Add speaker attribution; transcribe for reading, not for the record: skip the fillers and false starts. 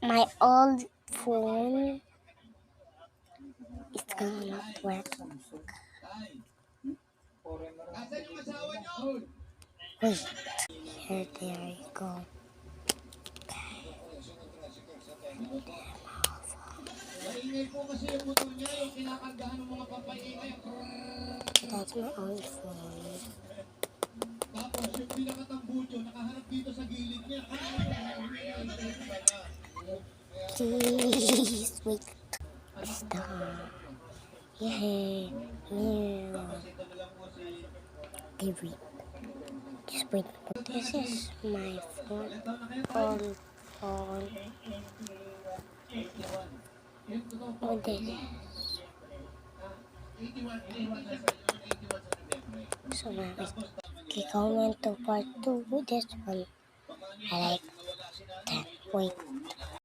Speaker 1: My old phone is gonna not work. Wait, here, there you go. That's my old phone.
Speaker 2: Tapos yung pinakatambucho, nakaharap dito sa gilid niya.
Speaker 1: Please wait. Stop. Yeah. Okay, wait. Just wait. This is my phone. Old phone. Oh, this. So now okay, comment to part 2 with this one. I like that. Wait.